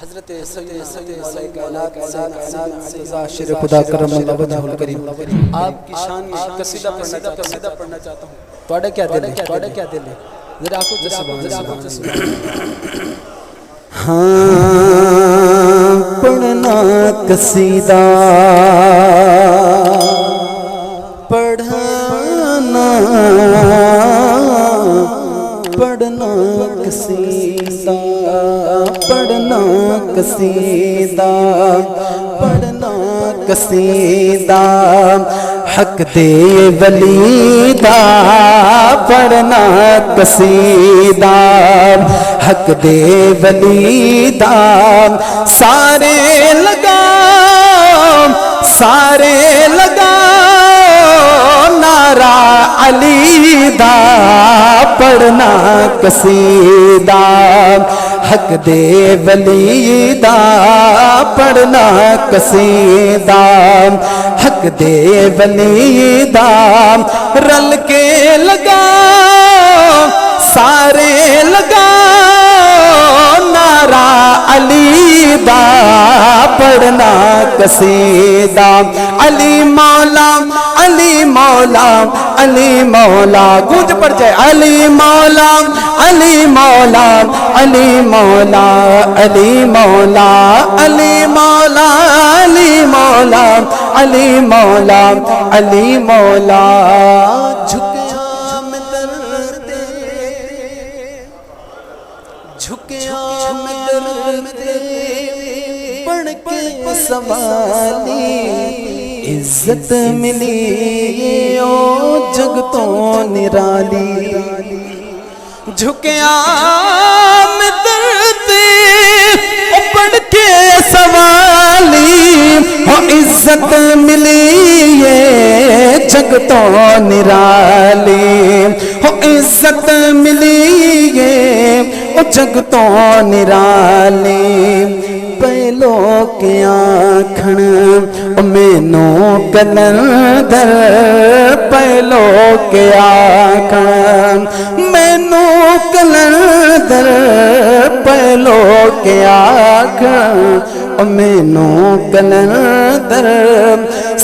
حضرت شیر خدا کرم اللہ وجہ الکریم آپ کی شان میں قصیدہ پڑھنا چاہتا ہوں. توڑے کیا دل ہے ذرا آنکھوں سے سبحان. ہاں پڑھنا قصیدہ پڑھنا قصیدہ پڑھنا قصیدہ حق دے ولی دا پڑھنا قصیدہ حق دے ولی دا سارے لگا نعرہ علی دا پڑھنا قصیدہ حق دے ولی دا پڑھنا قصیدہ حق دے ولی دا رل کے لگا سارے لگا نعرہ علی دا پڑھنا قصیدہ علی مولا علی مولا علی مولا گونج پڑ جائے علی مولا علی مولا علی مولا علی مولا علی مولا علی مولا علی مولا علی مولا جھکیا میں درد جھکیا میں درد پڑھ کے سوالی عزت ملی او جگ تو نرالی جھکیا میں درد پڑھ کے سوالی او عزت ملی یہ جگ تو نرالی او عزت ملی یہ او جگ تو نرالی پہلو کے آنکھن مینوں کلندر پہلو کے آنکھن مینوں کلندر پہلو کے آنکھن مینوں کلندر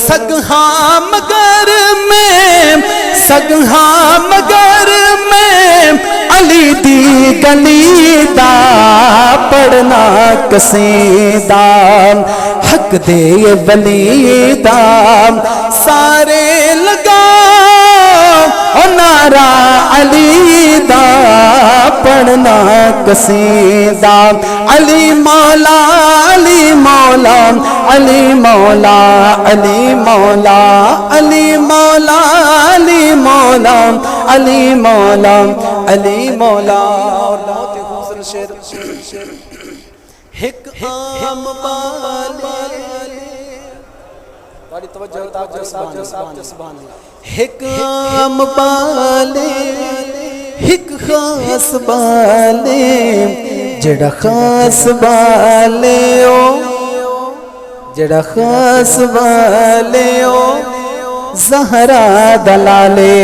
سگہاں مگر میں علی دی گلی دا پڑھنا قصیدہ حق دے ولی دا سارے لگا نعرہ علی دا پڑھنا قصیدہ علی مولا علی مولا علی مولا علی مولا علی مولا علی مولا علی مولا علی مولا اور بہت ہی خوبصورت شعر ایک عام بڑی توجہ سبحان اللہ. ایک عام بالے ایک خاص بالے جڑا خاص بالے او جڑا خاص بالے او زہرا دلالے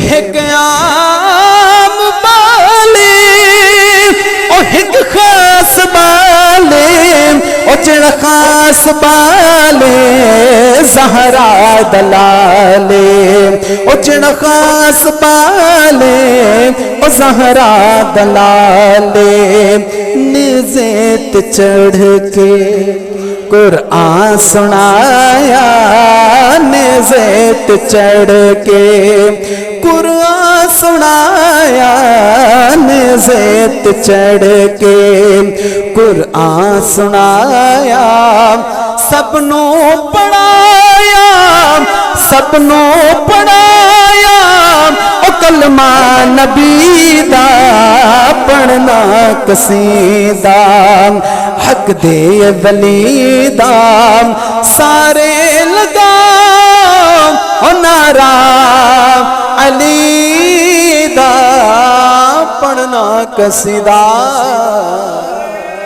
ایک عام بالے او ایک خاص بالے او جڑا خاص بالے زہرا دلالے او جڑا خاص بالے او زہرا دلالے نیزے تے چڑھ کے قرآن سنایا نیزے تے چڑھ کے قرآن سنایا نیزے تے چڑھ کے قرآن سنایا سبنوں پڑھایا او کلمہ نبی دا پڑھنا قصیدہ حق دے ولی دا سارے لگا نعرہ علی دا پڑھنا قصیدہ